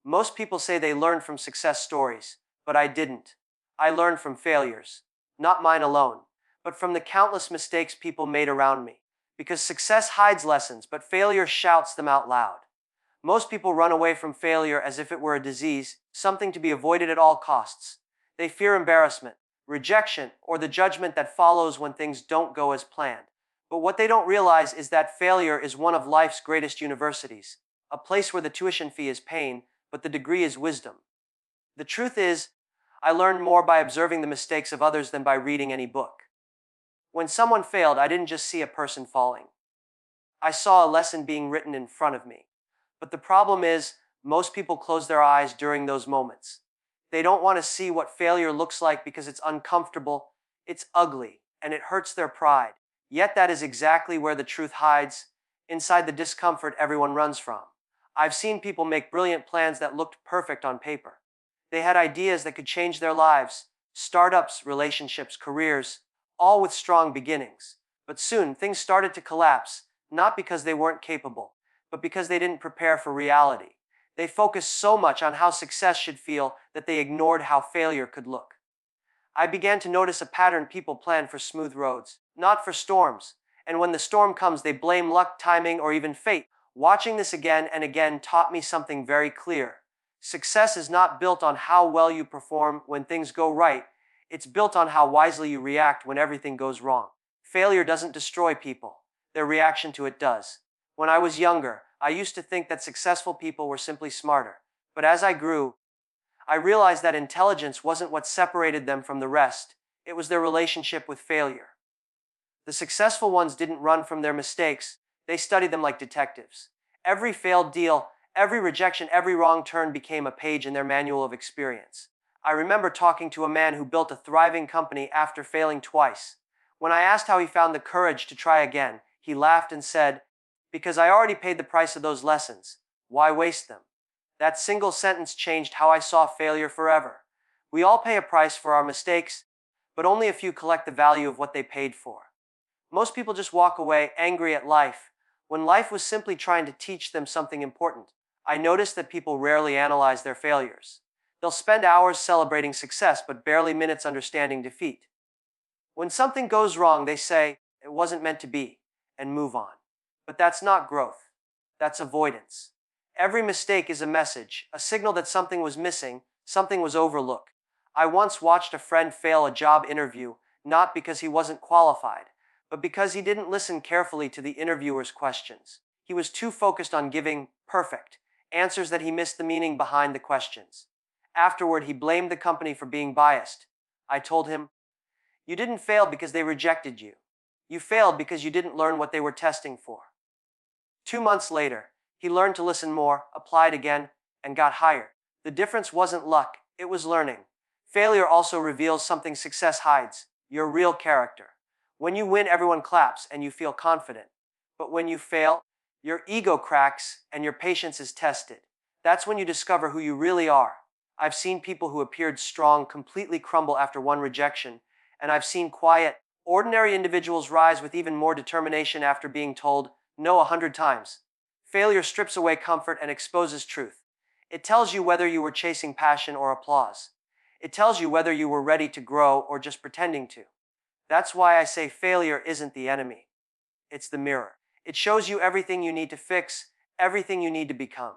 Most people say they learned from success stories, but I didn't. I learned from failures. Not mine alone, but from the countless mistakes people made around me. Because success hides lessons, but failure shouts them out loud. Most people run away from failure as if it were a disease, something to be avoided at all costs. They fear embarrassment, rejection, or the judgment that follows when things don't go as planned. But what they don't realize is that failure is one of life's greatest universities, a place where the tuition fee is pain, but the degree is wisdom. The truth is, I learned more by observing the mistakes of others than by reading any book. When someone failed, I didn't just see a person falling. I saw a lesson being written in front of me. But the problem is, most people close their eyes during those moments. They don't want to see what failure looks like because it's uncomfortable, it's ugly, and it hurts their pride. Yet that is exactly where the truth hides, inside the discomfort everyone runs from. I've seen people make brilliant plans that looked perfect on paper. They had ideas that could change their lives, startups, relationships, careers, all with strong beginnings. But soon, things started to collapse, not because they weren't capable, but because they didn't prepare for reality. They focused so much on how success should feel that they ignored how failure could look. I began to notice a pattern: people plan for smooth roads, not for storms. And when the storm comes, they blame luck, timing, or even fate. Watching this again and again taught me something very clear. Success is not built on how well you perform when things go right. It's built on how wisely you react when everything goes wrong. Failure doesn't destroy people. Their reaction to it does. When I was younger, I used to think that successful people were simply smarter. But as I grew, I realized that intelligence wasn't what separated them from the rest. It was their relationship with failure. The successful ones didn't run from their mistakes. They studied them like detectives. Every failed deal, every rejection, every wrong turn became a page in their manual of experience. I remember talking to a man who built a thriving company after failing twice. When I asked how he found the courage to try again, he laughed and said, "Because I already paid the price of those lessons. Why waste them?" That single sentence changed how I saw failure forever. We all pay a price for our mistakes, but only a few collect the value of what they paid for. Most people just walk away angry at life, when life was simply trying to teach them something important. I noticed that people rarely analyze their failures. They'll spend hours celebrating success, but barely minutes understanding defeat. When something goes wrong, they say, "It wasn't meant to be," and move on. But that's not growth. That's avoidance. Every mistake is a message, a signal that something was missing, something was overlooked. I once watched a friend fail a job interview, not because he wasn't qualified, but because he didn't listen carefully to the interviewer's questions. He was too focused on giving perfect answers that he missed the meaning behind the questions. Afterward, he blamed the company for being biased. I told him, "You didn't fail because they rejected you. You failed because you didn't learn what they were testing for." 2 months later, he learned to listen more, applied again, and got hired. The difference wasn't luck, it was learning. Failure also reveals something success hides: your real character. When you win, everyone claps and you feel confident. But when you fail, your ego cracks and your patience is tested. That's when you discover who you really are. I've seen people who appeared strong completely crumble after one rejection, and I've seen quiet, ordinary individuals rise with even more determination after being told no 100 times. Failure strips away comfort and exposes truth. It tells you whether you were chasing passion or applause. It tells you whether you were ready to grow or just pretending to. That's why I say failure isn't the enemy. It's the mirror. It shows you everything you need to fix, everything you need to become.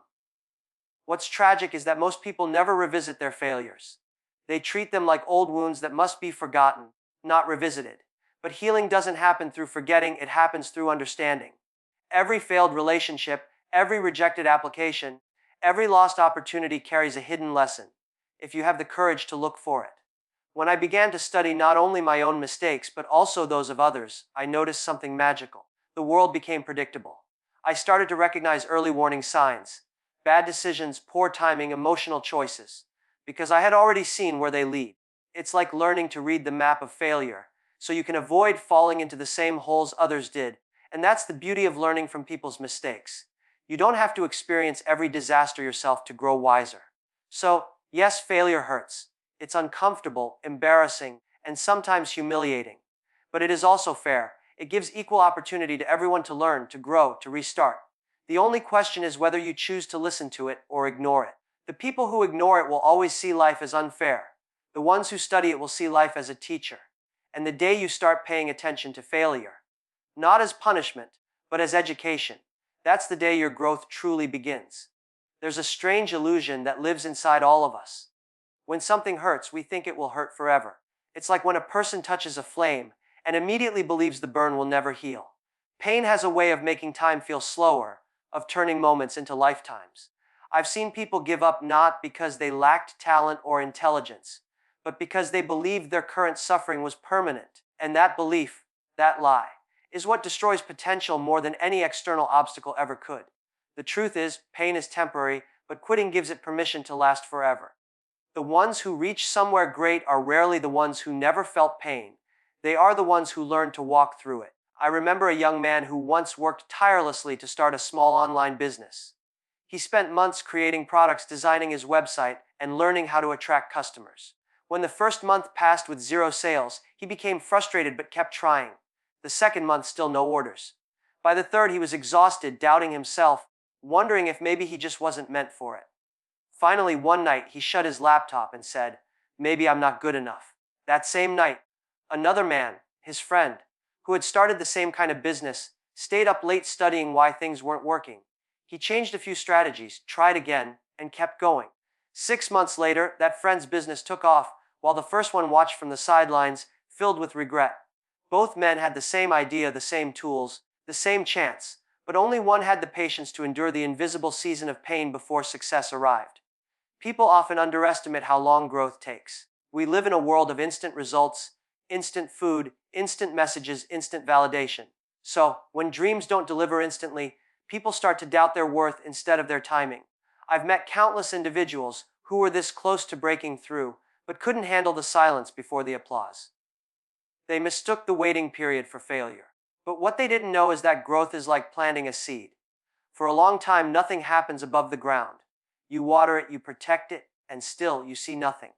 What's tragic is that most people never revisit their failures. They treat them like old wounds that must be forgotten, not revisited. But healing doesn't happen through forgetting, it happens through understanding. Every failed relationship, every rejected application, every lost opportunity carries a hidden lesson, if you have the courage to look for it. When I began to study not only my own mistakes but also those of others, I noticed something magical. The world became predictable. I started to recognize early warning signs: bad decisions, poor timing, emotional choices, because I had already seen where they lead. It's like learning to read the map of failure, so you can avoid falling into the same holes others did. And that's the beauty of learning from people's mistakes. You don't have to experience every disaster yourself to grow wiser. So, yes, failure hurts. It's uncomfortable, embarrassing, and sometimes humiliating. But it is also fair. It gives equal opportunity to everyone to learn, to grow, to restart. The only question is whether you choose to listen to it or ignore it. The people who ignore it will always see life as unfair. The ones who study it will see life as a teacher. And the day you start paying attention to failure, not as punishment, but as education, that's the day your growth truly begins. There's a strange illusion that lives inside all of us. When something hurts, we think it will hurt forever. It's like when a person touches a flame and immediately believes the burn will never heal. Pain has a way of making time feel slower, of turning moments into lifetimes. I've seen people give up not because they lacked talent or intelligence, but because they believed their current suffering was permanent. And that belief, that lie, is what destroys potential more than any external obstacle ever could. The truth is, pain is temporary, but quitting gives it permission to last forever. The ones who reach somewhere great are rarely the ones who never felt pain. They are the ones who learn to walk through it. I remember a young man who once worked tirelessly to start a small online business. He spent months creating products, designing his website, and learning how to attract customers. When the first month passed with 0 sales, he became frustrated but kept trying. The second month, still no orders. By the third, he was exhausted, doubting himself, wondering if maybe he just wasn't meant for it. Finally, one night, he shut his laptop and said, "Maybe I'm not good enough." That same night, another man, his friend, who had started the same kind of business, stayed up late studying why things weren't working. He changed a few strategies, tried again, and kept going. 6 months later, that friend's business took off, while the first one watched from the sidelines, filled with regret. Both men had the same idea, the same tools, the same chance, but only one had the patience to endure the invisible season of pain before success arrived. People often underestimate how long growth takes. We live in a world of instant results, instant food, instant messages, instant validation. So, when dreams don't deliver instantly, people start to doubt their worth instead of their timing. I've met countless individuals who were this close to breaking through, but couldn't handle the silence before the applause. They mistook the waiting period for failure. But what they didn't know is that growth is like planting a seed. For a long time, nothing happens above the ground. You water it, you protect it, and still you see nothing.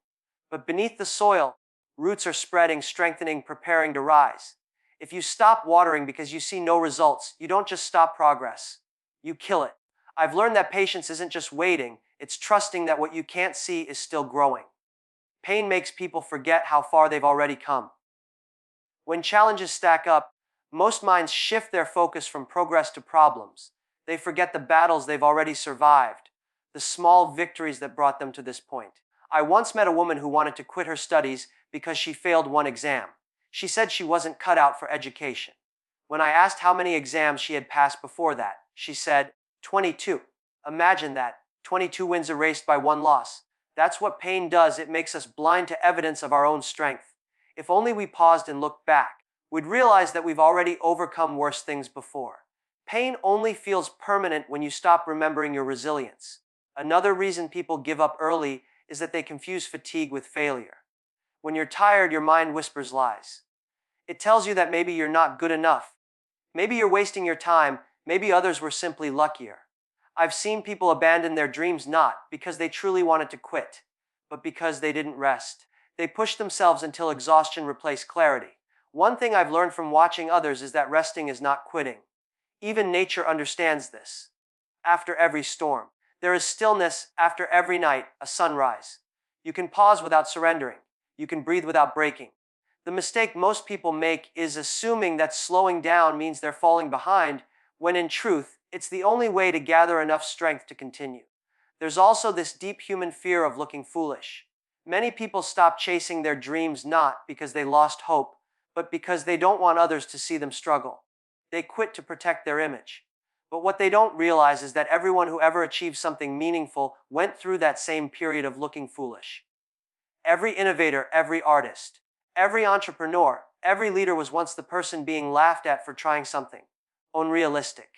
But beneath the soil, roots are spreading, strengthening, preparing to rise. If you stop watering because you see no results, you don't just stop progress, you kill it. I've learned that patience isn't just waiting, it's trusting that what you can't see is still growing. Pain makes people forget how far they've already come. When challenges stack up, most minds shift their focus from progress to problems. They forget the battles they've already survived, the small victories that brought them to this point. I once met a woman who wanted to quit her studies because she failed one exam. She said she wasn't cut out for education. When I asked how many exams she had passed before that, she said, 22. Imagine that, 22 wins erased by 1 loss. That's what pain does, it makes us blind to evidence of our own strength. If only we paused and looked back, we'd realize that we've already overcome worse things before. Pain only feels permanent when you stop remembering your resilience. Another reason people give up early is that they confuse fatigue with failure. When you're tired, your mind whispers lies. It tells you that maybe you're not good enough. Maybe you're wasting your time. Maybe others were simply luckier. I've seen people abandon their dreams not because they truly wanted to quit, but because they didn't rest. They pushed themselves until exhaustion replaced clarity. One thing I've learned from watching others is that resting is not quitting. Even nature understands this. After every storm, there is stillness. After every night, a sunrise. You can pause without surrendering. You can breathe without breaking. The mistake most people make is assuming that slowing down means they're falling behind, when in truth, it's the only way to gather enough strength to continue. There's also this deep human fear of looking foolish. Many people stop chasing their dreams not because they lost hope, but because they don't want others to see them struggle. They quit to protect their image. But what they don't realize is that everyone who ever achieved something meaningful went through that same period of looking foolish. Every innovator, every artist, every entrepreneur, every leader was once the person being laughed at for trying something unrealistic.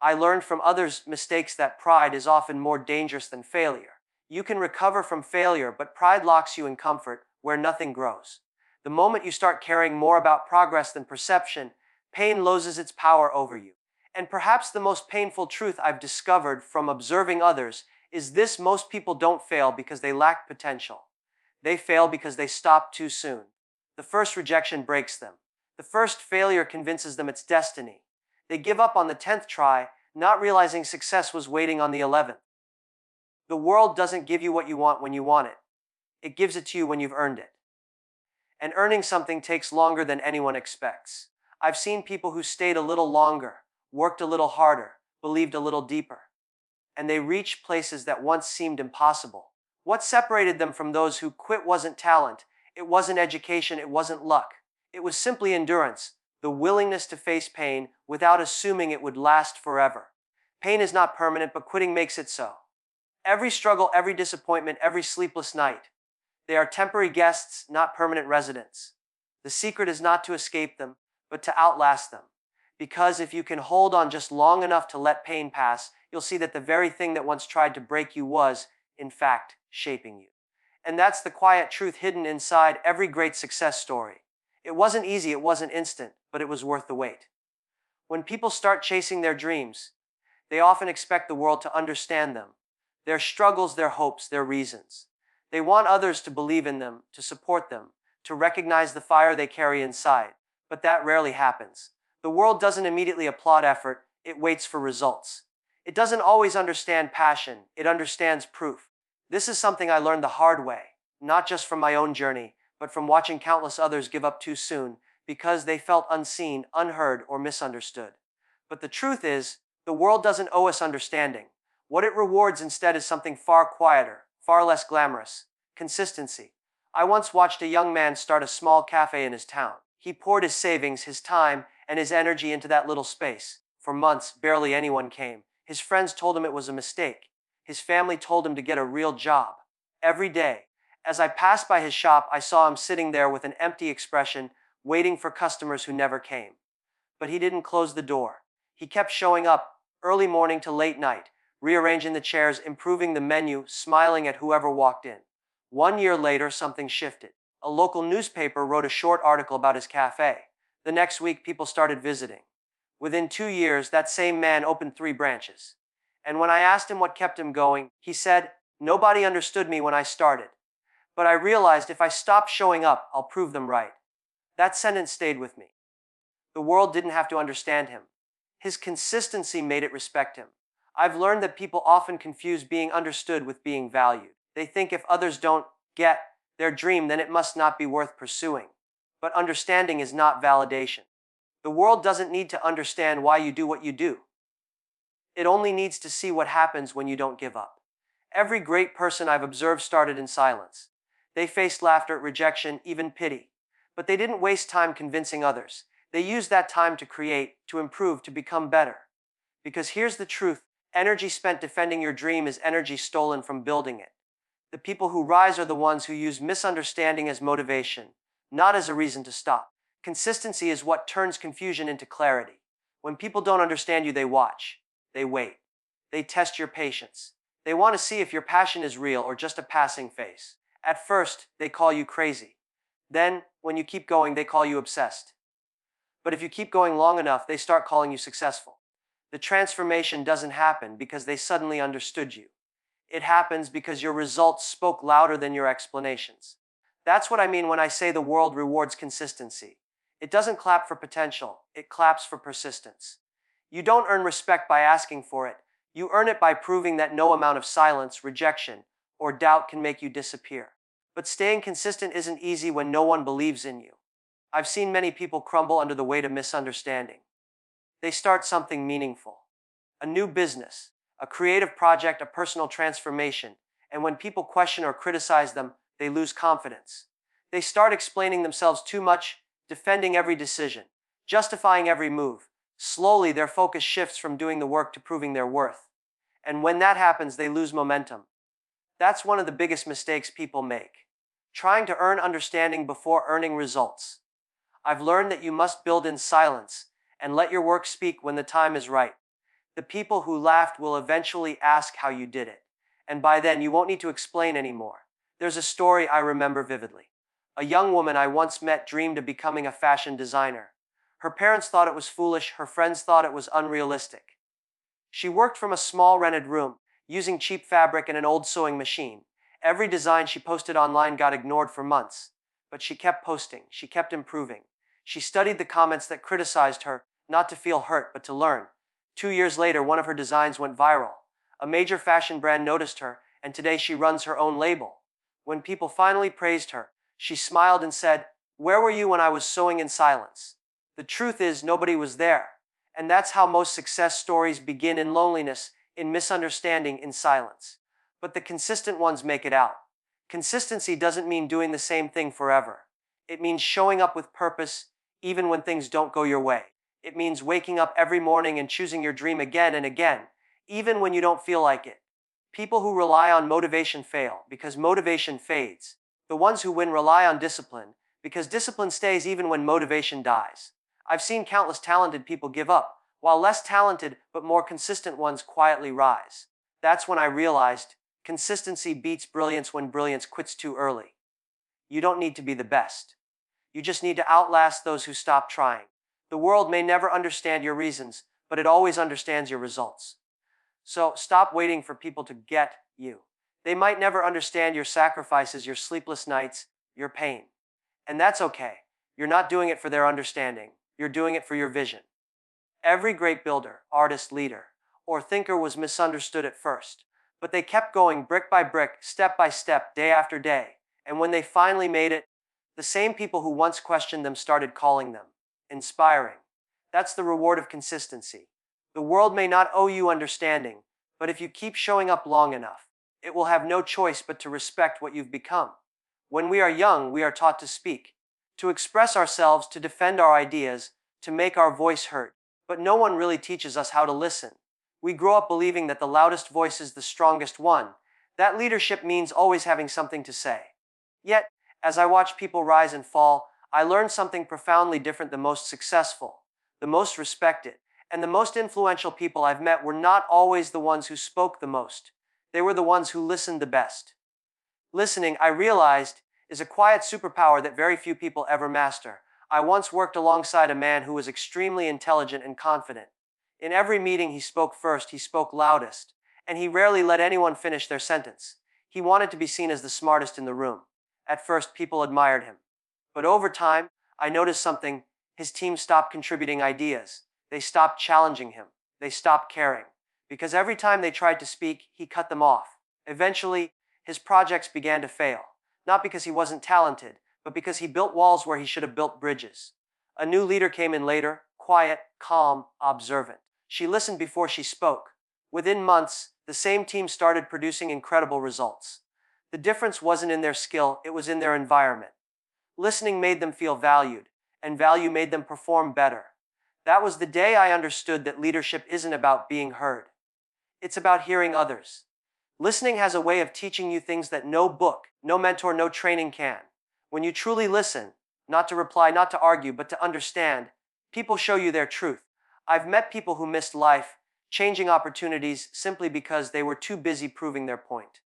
I learned from others' mistakes that pride is often more dangerous than failure. You can recover from failure, but pride locks you in comfort where nothing grows. The moment you start caring more about progress than perception, pain loses its power over you. And perhaps the most painful truth I've discovered from observing others is this: most people don't fail because they lack potential. They fail because they stop too soon. The first rejection breaks them. The first failure convinces them it's destiny. They give up on the 10th try, not realizing success was waiting on the 11th. The world doesn't give you what you want when you want it. It gives it to you when you've earned it. And earning something takes longer than anyone expects. I've seen people who stayed a little longer, worked a little harder, believed a little deeper, and they reached places that once seemed impossible. What separated them from those who quit wasn't talent, it wasn't education, it wasn't luck. It was simply endurance, the willingness to face pain without assuming it would last forever. Pain is not permanent, but quitting makes it so. Every struggle, every disappointment, every sleepless night, they are temporary guests, not permanent residents. The secret is not to escape them, but to outlast them. Because if you can hold on just long enough to let pain pass, you'll see that the very thing that once tried to break you was, in fact, shaping you. And that's the quiet truth hidden inside every great success story. It wasn't easy, it wasn't instant, but it was worth the wait. When people start chasing their dreams, they often expect the world to understand them, their struggles, their hopes, their reasons. They want others to believe in them, to support them, to recognize the fire they carry inside, but that rarely happens. The world doesn't immediately applaud effort, it waits for results. It doesn't always understand passion, it understands proof. This is something I learned the hard way, not just from my own journey, but from watching countless others give up too soon because they felt unseen, unheard, or misunderstood. But the truth is, the world doesn't owe us understanding. What it rewards instead is something far quieter, far less glamorous: consistency. I once watched a young man start a small cafe in his town. He poured his savings, his time, and his energy into that little space. For months, barely anyone came. His friends told him it was a mistake. His family told him to get a real job. Every day, as I passed by his shop, I saw him sitting there with an empty expression, waiting for customers who never came. But he didn't close the door. He kept showing up, early morning to late night, rearranging the chairs, improving the menu, smiling at whoever walked in. 1 year later, something shifted. A local newspaper wrote a short article about his cafe. The next week, people started visiting. Within 2 years, that same man opened 3 branches. And when I asked him what kept him going, he said, "Nobody understood me when I started. But I realized if I stop showing up, I'll prove them right." That sentence stayed with me. The world didn't have to understand him. His consistency made it respect him. I've learned that people often confuse being understood with being valued. They think if others don't get their dream, then it must not be worth pursuing. But understanding is not validation. The world doesn't need to understand why you do what you do. It only needs to see what happens when you don't give up. Every great person I've observed started in silence. They faced laughter, rejection, even pity. But they didn't waste time convincing others. They used that time to create, to improve, to become better. Because here's the truth: energy spent defending your dream is energy stolen from building it. The people who rise are the ones who use misunderstanding as motivation, not as a reason to stop. Consistency is what turns confusion into clarity. When people don't understand you, they watch. They wait. They test your patience. They want to see if your passion is real or just a passing phase. At first, they call you crazy. Then, when you keep going, they call you obsessed. But if you keep going long enough, they start calling you successful. The transformation doesn't happen because they suddenly understood you. It happens because your results spoke louder than your explanations. That's what I mean when I say the world rewards consistency. It doesn't clap for potential, it claps for persistence. You don't earn respect by asking for it. You earn it by proving that no amount of silence, rejection, or doubt can make you disappear. But staying consistent isn't easy when no one believes in you. I've seen many people crumble under the weight of misunderstanding. They start something meaningful, a new business, a creative project, a personal transformation, and when people question or criticize them, they lose confidence. They start explaining themselves too much, defending every decision, justifying every move. Slowly, their focus shifts from doing the work to proving their worth. And when that happens, they lose momentum. That's one of the biggest mistakes people make, trying to earn understanding before earning results. I've learned that you must build in silence and let your work speak when the time is right. The people who laughed will eventually ask how you did it, and by then you won't need to explain anymore. There's a story I remember vividly. A young woman I once met dreamed of becoming a fashion designer. Her parents thought it was foolish, her friends thought it was unrealistic. She worked from a small rented room, using cheap fabric and an old sewing machine. Every design she posted online got ignored for months. But she kept posting, she kept improving. She studied the comments that criticized her, not to feel hurt, but to learn. 2 years later, one of her designs went viral. A major fashion brand noticed her, and today she runs her own label. When people finally praised her, she smiled and said, "Where were you when I was sewing in silence?" The truth is, nobody was there. And that's how most success stories begin: in loneliness, in misunderstanding, in silence. But the consistent ones make it out. Consistency doesn't mean doing the same thing forever. It means showing up with purpose, even when things don't go your way. It means waking up every morning and choosing your dream again and again, even when you don't feel like it. People who rely on motivation fail because motivation fades. The ones who win rely on discipline because discipline stays even when motivation dies. I've seen countless talented people give up, while less talented but more consistent ones quietly rise. That's when I realized consistency beats brilliance when brilliance quits too early. You don't need to be the best. You just need to outlast those who stop trying. The world may never understand your reasons, but it always understands your results. So stop waiting for people to get you. They might never understand your sacrifices, your sleepless nights, your pain. And that's okay. You're not doing it for their understanding. You're doing it for your vision. Every great builder, artist, leader, or thinker was misunderstood at first, but they kept going brick by brick, step by step, day after day. And when they finally made it, the same people who once questioned them started calling them inspiring. That's the reward of consistency. The world may not owe you understanding, but if you keep showing up long enough, it will have no choice but to respect what you've become. When we are young, we are taught to speak, to express ourselves, to defend our ideas, to make our voice heard. But no one really teaches us how to listen. We grow up believing that the loudest voice is the strongest one, that leadership means always having something to say. Yet, as I watch people rise and fall, I learned something profoundly different. The most successful, the most respected, and the most influential people I've met were not always the ones who spoke the most. They were the ones who listened the best. Listening, I realized, is a quiet superpower that very few people ever master. I once worked alongside a man who was extremely intelligent and confident. In every meeting, he spoke first, he spoke loudest, and he rarely let anyone finish their sentence. He wanted to be seen as the smartest in the room. At first, people admired him. But over time, I noticed something. His team stopped contributing ideas. They stopped challenging him. They stopped caring. Because every time they tried to speak, he cut them off. Eventually, his projects began to fail. Not because he wasn't talented, but because he built walls where he should have built bridges. A new leader came in later, quiet, calm, observant. She listened before she spoke. Within months, the same team started producing incredible results. The difference wasn't in their skill, it was in their environment. Listening made them feel valued, and value made them perform better. That was the day I understood that leadership isn't about being heard. It's about hearing others. Listening has a way of teaching you things that no book, no mentor, no training can. When you truly listen, not to reply, not to argue, but to understand, people show you their truth. I've met people who missed life-changing opportunities simply because they were too busy proving their point.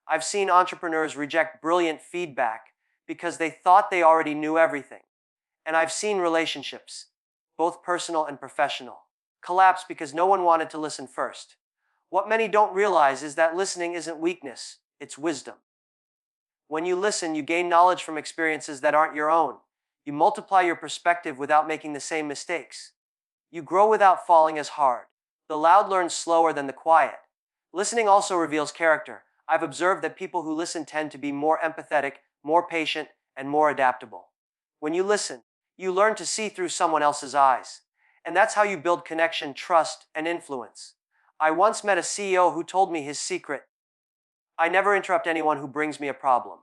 I've seen entrepreneurs reject brilliant feedback because they thought they already knew everything. And I've seen relationships, both personal and professional, collapse because no one wanted to listen first. What many don't realize is that listening isn't weakness, it's wisdom. When you listen, you gain knowledge from experiences that aren't your own. You multiply your perspective without making the same mistakes. You grow without falling as hard. The loud learn slower than the quiet. Listening also reveals character. I've observed that people who listen tend to be more empathetic, more patient, and more adaptable. When you listen, you learn to see through someone else's eyes. And that's how you build connection, trust, and influence. I once met a CEO who told me his secret: I never interrupt anyone who brings me a problem,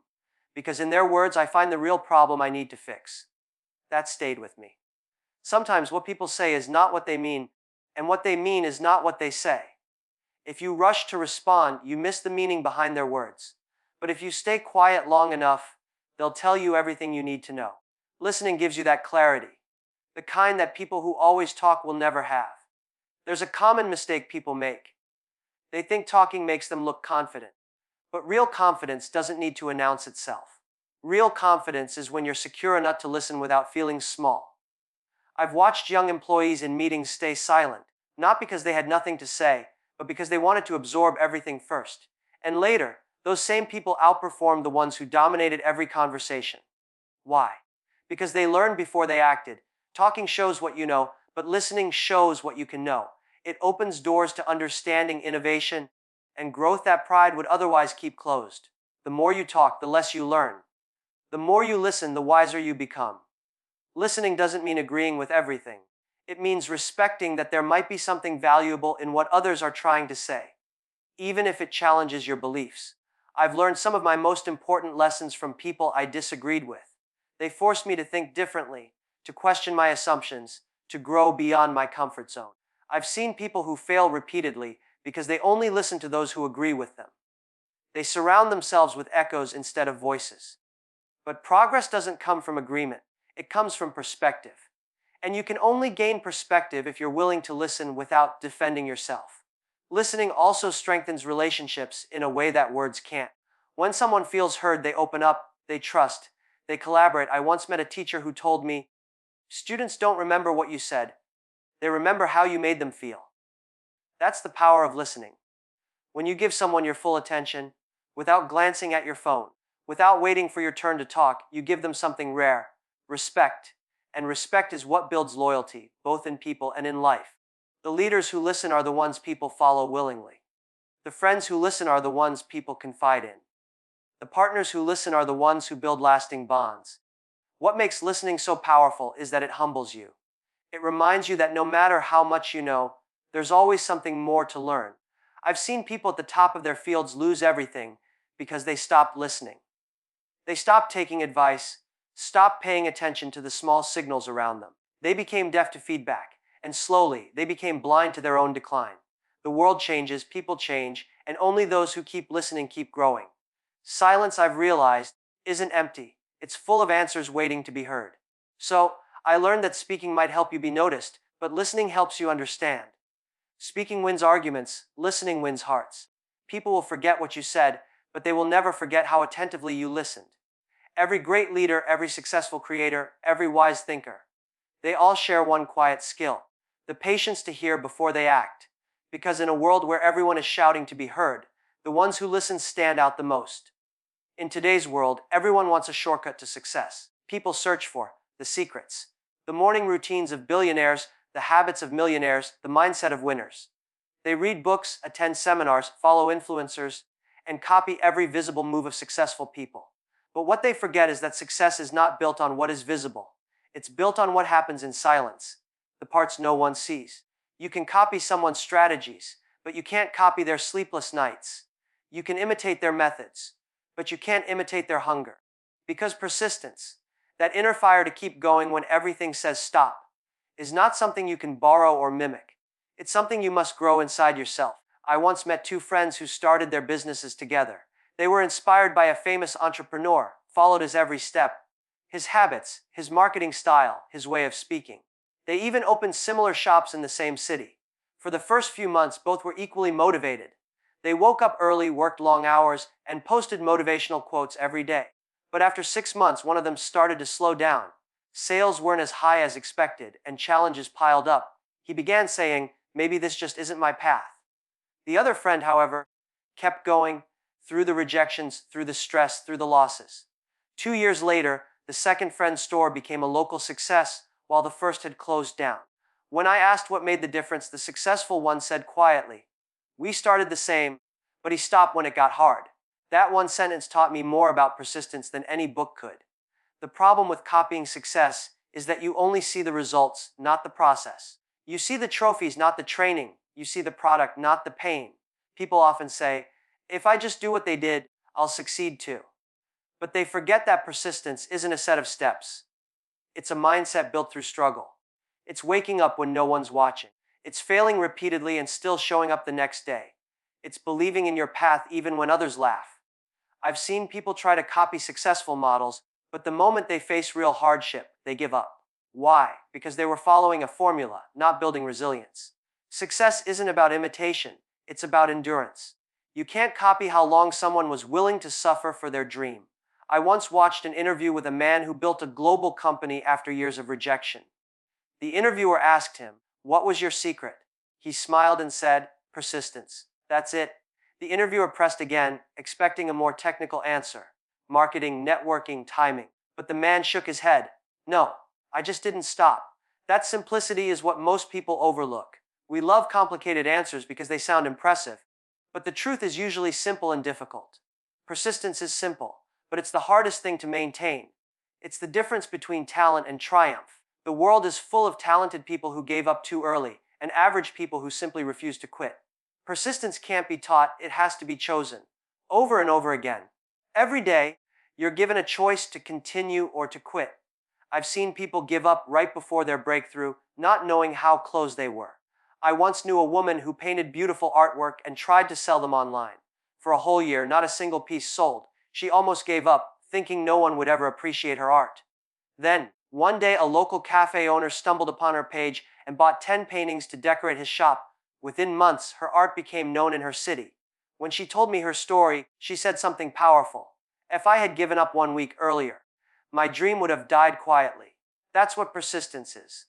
because in their words, I find the real problem I need to fix. That stayed with me. Sometimes what people say is not what they mean, and what they mean is not what they say. If you rush to respond, you miss the meaning behind their words. But if you stay quiet long enough, they'll tell you everything you need to know. Listening gives you that clarity, the kind that people who always talk will never have. There's a common mistake people make. They think talking makes them look confident. But real confidence doesn't need to announce itself. Real confidence is when you're secure enough to listen without feeling small. I've watched young employees in meetings stay silent, not because they had nothing to say, but because they wanted to absorb everything first. And later, those same people outperformed the ones who dominated every conversation. Why? Because they learned before they acted. Talking shows what you know, but listening shows what you can know. It opens doors to understanding, innovation, and growth that pride would otherwise keep closed. The more you talk, the less you learn. The more you listen, the wiser you become. Listening doesn't mean agreeing with everything. It means respecting that there might be something valuable in what others are trying to say, even if it challenges your beliefs. I've learned some of my most important lessons from people I disagreed with. They forced me to think differently, to question my assumptions, to grow beyond my comfort zone. I've seen people who fail repeatedly because they only listen to those who agree with them. They surround themselves with echoes instead of voices. But progress doesn't come from agreement. It comes from perspective. And you can only gain perspective if you're willing to listen without defending yourself. Listening also strengthens relationships in a way that words can't. When someone feels heard, they open up, they trust, they collaborate. I once met a teacher who told me, "Students don't remember what you said. They remember how you made them feel." That's the power of listening. When you give someone your full attention, without glancing at your phone, without waiting for your turn to talk, you give them something rare: respect. And respect is what builds loyalty, both in people and in life. The leaders who listen are the ones people follow willingly. The friends who listen are the ones people confide in. The partners who listen are the ones who build lasting bonds. What makes listening so powerful is that it humbles you. It reminds you that no matter how much you know, there's always something more to learn. I've seen people at the top of their fields lose everything because they stopped listening. They stopped taking advice, stopped paying attention to the small signals around them. They became deaf to feedback, and slowly they became blind to their own decline. The world changes, people change, and only those who keep listening keep growing. Silence, I've realized, isn't empty. It's full of answers waiting to be heard. So, I learned that speaking might help you be noticed, but listening helps you understand. Speaking wins arguments, listening wins hearts. People will forget what you said, but they will never forget how attentively you listened. Every great leader, every successful creator, every wise thinker, they all share one quiet skill: the patience to hear before they act. Because in a world where everyone is shouting to be heard, the ones who listen stand out the most. In today's world, everyone wants a shortcut to success. People search for the secrets, the morning routines of billionaires, the habits of millionaires, the mindset of winners. They read books, attend seminars, follow influencers, and copy every visible move of successful people. But what they forget is that success is not built on what is visible. It's built on what happens in silence, the parts no one sees. You can copy someone's strategies, but you can't copy their sleepless nights. You can imitate their methods, but you can't imitate their hunger. Because persistence, that inner fire to keep going when everything says stop, is not something you can borrow or mimic. It's something you must grow inside yourself. I once met two friends who started their businesses together. They were inspired by a famous entrepreneur, followed his every step, his habits, his marketing style, his way of speaking. They even opened similar shops in the same city. For the first few months, both were equally motivated. They woke up early, worked long hours, and posted motivational quotes every day. But after 6 months, one of them started to slow down. Sales weren't as high as expected, and challenges piled up. He began saying, "Maybe this just isn't my path." The other friend, however, kept going, through the rejections, through the stress, through the losses. 2 years later, the second friend's store became a local success, while the first had closed down. When I asked what made the difference, the successful one said quietly, "We started the same, but he stopped when it got hard." That one sentence taught me more about persistence than any book could. The problem with copying success is that you only see the results, not the process. You see the trophies, not the training. You see the product, not the pain. People often say, "If I just do what they did, I'll succeed too." But they forget that persistence isn't a set of steps. It's a mindset built through struggle. It's waking up when no one's watching. It's failing repeatedly and still showing up the next day. It's believing in your path even when others laugh. I've seen people try to copy successful models, but the moment they face real hardship, they give up. Why? Because they were following a formula, not building resilience. Success isn't about imitation, it's about endurance. You can't copy how long someone was willing to suffer for their dream. I once watched an interview with a man who built a global company after years of rejection. The interviewer asked him, "What was your secret?" He smiled and said, "Persistence. That's it." The interviewer pressed again, expecting a more technical answer: marketing, networking, timing. But the man shook his head. "No, I just didn't stop." That simplicity is what most people overlook. We love complicated answers because they sound impressive. But the truth is usually simple and difficult. Persistence is simple, but it's the hardest thing to maintain. It's the difference between talent and triumph. The world is full of talented people who gave up too early, and average people who simply refuse to quit. Persistence can't be taught, it has to be chosen. Over and over again. Every day, you're given a choice to continue or to quit. I've seen people give up right before their breakthrough, not knowing how close they were. I once knew a woman who painted beautiful artwork and tried to sell them online. For a whole year, not a single piece sold. She almost gave up, thinking no one would ever appreciate her art. Then, one day, a local cafe owner stumbled upon her page and bought 10 paintings to decorate his shop. Within months, her art became known in her city. When she told me her story, she said something powerful. If I had given up 1 week earlier, my dream would have died quietly. That's what persistence is.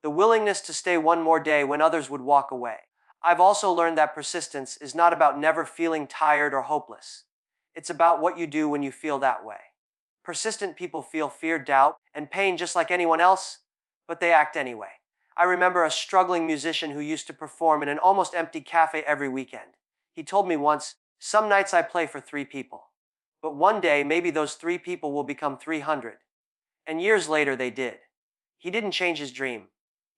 The willingness to stay one more day when others would walk away. I've also learned that persistence is not about never feeling tired or hopeless. It's about what you do when you feel that way. Persistent people feel fear, doubt, and pain just like anyone else, but they act anyway. I remember a struggling musician who used to perform in an almost empty cafe every weekend. He told me once, "Some nights I play for 3 people. But one day, maybe those 3 people will become 300. And years later, they did. He didn't change his dream.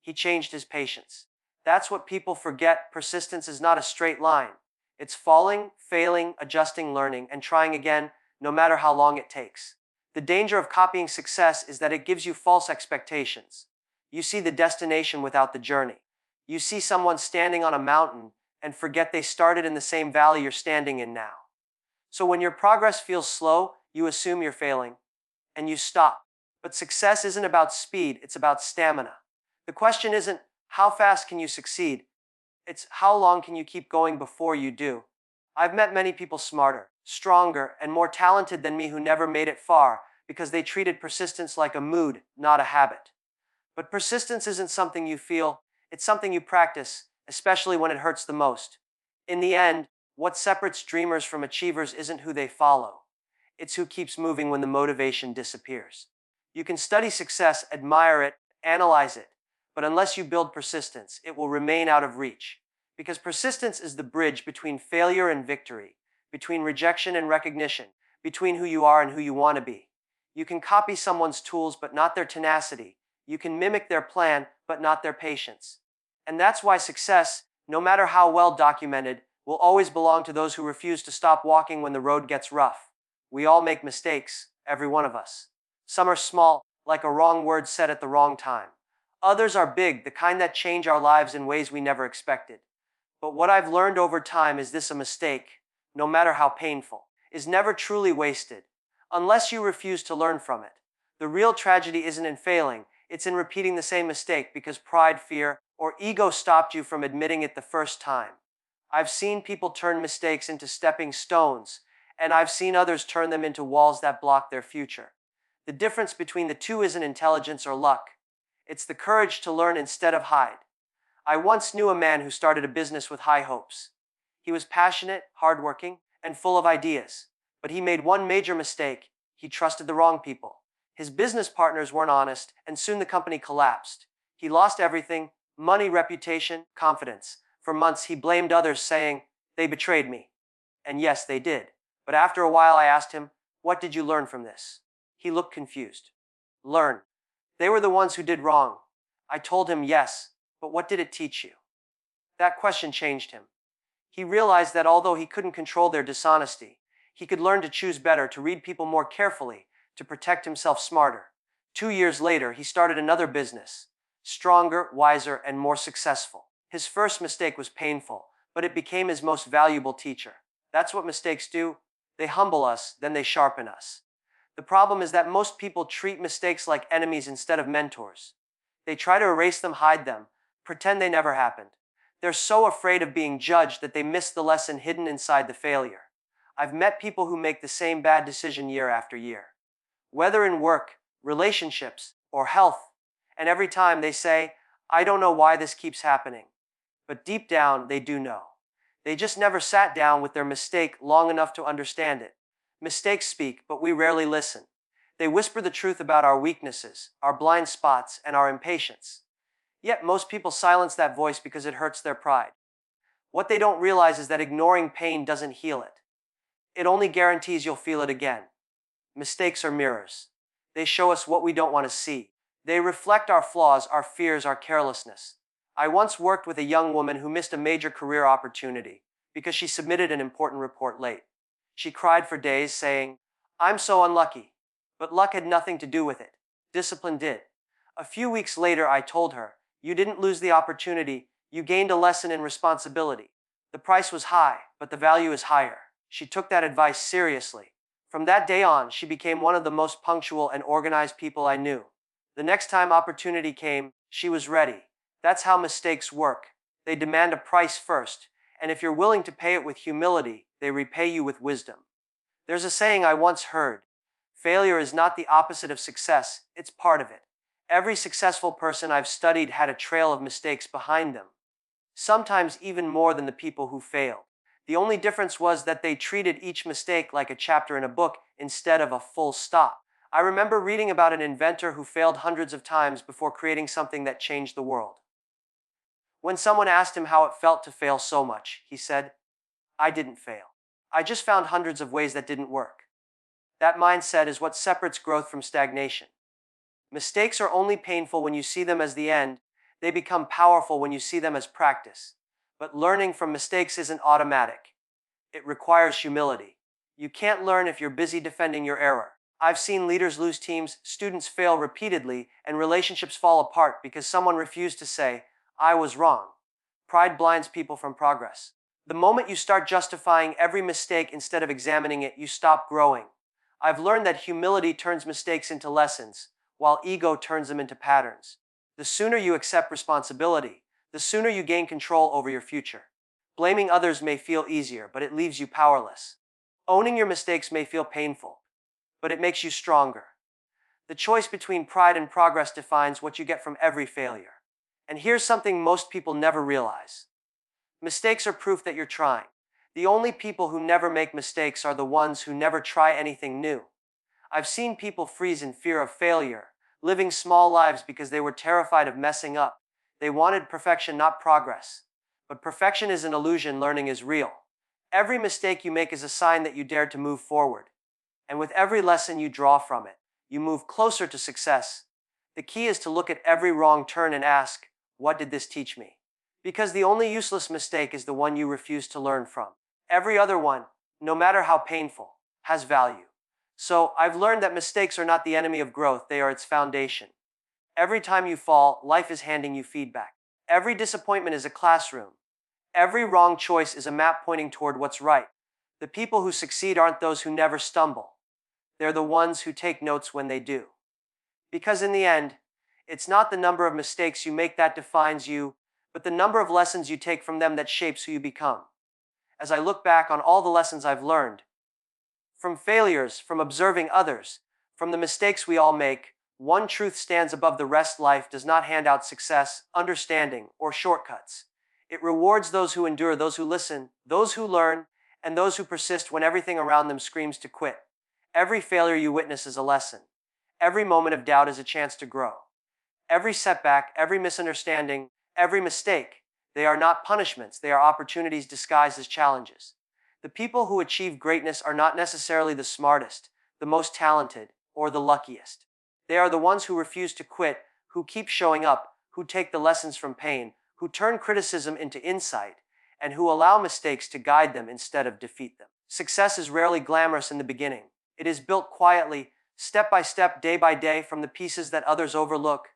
He changed his patience. That's what people forget. Persistence is not a straight line. It's falling, failing, adjusting, learning, and trying again, no matter how long it takes. The danger of copying success is that it gives you false expectations. You see the destination without the journey. You see someone standing on a mountain and forget they started in the same valley you're standing in now. So when your progress feels slow, you assume you're failing, and you stop. But success isn't about speed, it's about stamina. The question isn't, how fast can you succeed? It's, how long can you keep going before you do? I've met many people smarter, stronger, and more talented than me who never made it far because they treated persistence like a mood, not a habit. But persistence isn't something you feel, it's something you practice, especially when it hurts the most. In the end, what separates dreamers from achievers isn't who they follow. It's who keeps moving when the motivation disappears. You can study success, admire it, analyze it, but unless you build persistence, it will remain out of reach. Because persistence is the bridge between failure and victory, between rejection and recognition, between who you are and who you want to be. You can copy someone's tools, but not their tenacity. You can mimic their plan, but not their patience. And that's why success, no matter how well documented, will always belong to those who refuse to stop walking when the road gets rough. We all make mistakes, every one of us. Some are small, like a wrong word said at the wrong time. Others are big, the kind that change our lives in ways we never expected. But what I've learned over time is this: a mistake, no matter how painful, is never truly wasted, unless you refuse to learn from it. The real tragedy isn't in failing, it's in repeating the same mistake because pride, fear, or ego stopped you from admitting it the first time. I've seen people turn mistakes into stepping stones, and I've seen others turn them into walls that block their future. The difference between the two isn't intelligence or luck. It's the courage to learn instead of hide. I once knew a man who started a business with high hopes. He was passionate, hardworking, and full of ideas. But he made one major mistake. He trusted the wrong people. His business partners weren't honest, and soon the company collapsed. He lost everything: money, reputation, confidence. For months he blamed others, saying, "They betrayed me." And yes, they did. But after a while I asked him, "What did you learn from this?" He looked confused. "Learn. They were the ones who did wrong." I told him, "Yes, but what did it teach you?" That question changed him. He realized that although he couldn't control their dishonesty, he could learn to choose better, to read people more carefully, to protect himself smarter. 2 years later, he started another business, stronger, wiser, and more successful. His first mistake was painful, but it became his most valuable teacher. That's what mistakes do. They humble us, then they sharpen us. The problem is that most people treat mistakes like enemies instead of mentors. They try to erase them, hide them, pretend they never happened. They're so afraid of being judged that they miss the lesson hidden inside the failure. I've met people who make the same bad decision year after year, whether in work, relationships, or health, and every time they say, "I don't know why this keeps happening." But deep down, they do know. They just never sat down with their mistake long enough to understand it. Mistakes speak, but we rarely listen. They whisper the truth about our weaknesses, our blind spots, and our impatience. Yet most people silence that voice because it hurts their pride. What they don't realize is that ignoring pain doesn't heal it. It only guarantees you'll feel it again. Mistakes are mirrors. They show us what we don't want to see. They reflect our flaws, our fears, our carelessness. I once worked with a young woman who missed a major career opportunity because she submitted an important report late. She cried for days, saying, "I'm so unlucky." But luck had nothing to do with it. Discipline did. A few weeks later, I told her, "You didn't lose the opportunity, you gained a lesson in responsibility. The price was high, but the value is higher." She took that advice seriously. From that day on, she became one of the most punctual and organized people I knew. The next time opportunity came, she was ready. That's how mistakes work. They demand a price first, and if you're willing to pay it with humility, they repay you with wisdom. There's a saying I once heard: failure is not the opposite of success, it's part of it. Every successful person I've studied had a trail of mistakes behind them. Sometimes even more than the people who failed. The only difference was that they treated each mistake like a chapter in a book instead of a full stop. I remember reading about an inventor who failed hundreds of times before creating something that changed the world. When someone asked him how it felt to fail so much, he said, "I didn't fail. I just found hundreds of ways that didn't work." That mindset is what separates growth from stagnation. Mistakes are only painful when you see them as the end. They become powerful when you see them as practice. But learning from mistakes isn't automatic. It requires humility. You can't learn if you're busy defending your error. I've seen leaders lose teams, students fail repeatedly, and relationships fall apart because someone refused to say, "I was wrong." Pride blinds people from progress. The moment you start justifying every mistake instead of examining it, you stop growing. I've learned that humility turns mistakes into lessons, while ego turns them into patterns. The sooner you accept responsibility, the sooner you gain control over your future. Blaming others may feel easier, but it leaves you powerless. Owning your mistakes may feel painful, but it makes you stronger. The choice between pride and progress defines what you get from every failure. And here's something most people never realize. Mistakes are proof that you're trying. The only people who never make mistakes are the ones who never try anything new. I've seen people freeze in fear of failure, living small lives because they were terrified of messing up. They wanted perfection, not progress. But perfection is an illusion, learning is real. Every mistake you make is a sign that you dared to move forward. And with every lesson you draw from it, you move closer to success. The key is to look at every wrong turn and ask, what did this teach me? Because the only useless mistake is the one you refuse to learn from. Every other one, no matter how painful, has value. So I've learned that mistakes are not the enemy of growth, they are its foundation. Every time you fall, life is handing you feedback. Every disappointment is a classroom. Every wrong choice is a map pointing toward what's right. The people who succeed aren't those who never stumble. They're the ones who take notes when they do. Because in the end, it's not the number of mistakes you make that defines you, but the number of lessons you take from them that shapes who you become. As I look back on all the lessons I've learned, from failures, from observing others, from the mistakes we all make, one truth stands above the rest: life does not hand out success, understanding, or shortcuts. It rewards those who endure, those who listen, those who learn, and those who persist when everything around them screams to quit. Every failure you witness is a lesson. Every moment of doubt is a chance to grow. Every setback, every misunderstanding, every mistake, they are not punishments, they are opportunities disguised as challenges. The people who achieve greatness are not necessarily the smartest, the most talented, or the luckiest. They are the ones who refuse to quit, who keep showing up, who take the lessons from pain, who turn criticism into insight, and who allow mistakes to guide them instead of defeat them. Success is rarely glamorous in the beginning. It is built quietly, step by step, day by day, from the pieces that others overlook,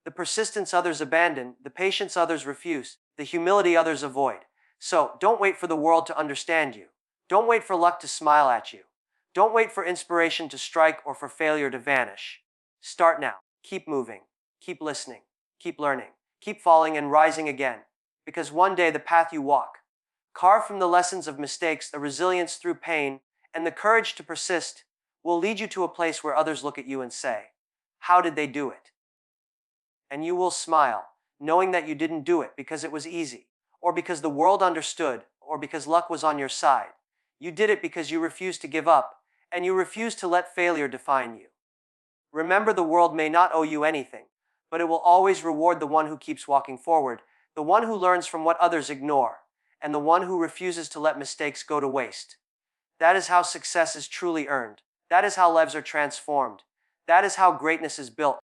the persistence others abandon, the patience others refuse, the humility others avoid. So, don't wait for the world to understand you. Don't wait for luck to smile at you. Don't wait for inspiration to strike or for failure to vanish. Start now. Keep moving. Keep listening. Keep learning. Keep falling and rising again. Because one day the path you walk, carved from the lessons of mistakes, the resilience through pain, and the courage to persist, will lead you to a place where others look at you and say, "How did they do it?" And you will smile, knowing that you didn't do it because it was easy, or because the world understood, or because luck was on your side. You did it because you refused to give up, and you refused to let failure define you. Remember, the world may not owe you anything, but it will always reward the one who keeps walking forward, the one who learns from what others ignore, and the one who refuses to let mistakes go to waste. That is how success is truly earned. That is how lives are transformed. That is how greatness is built.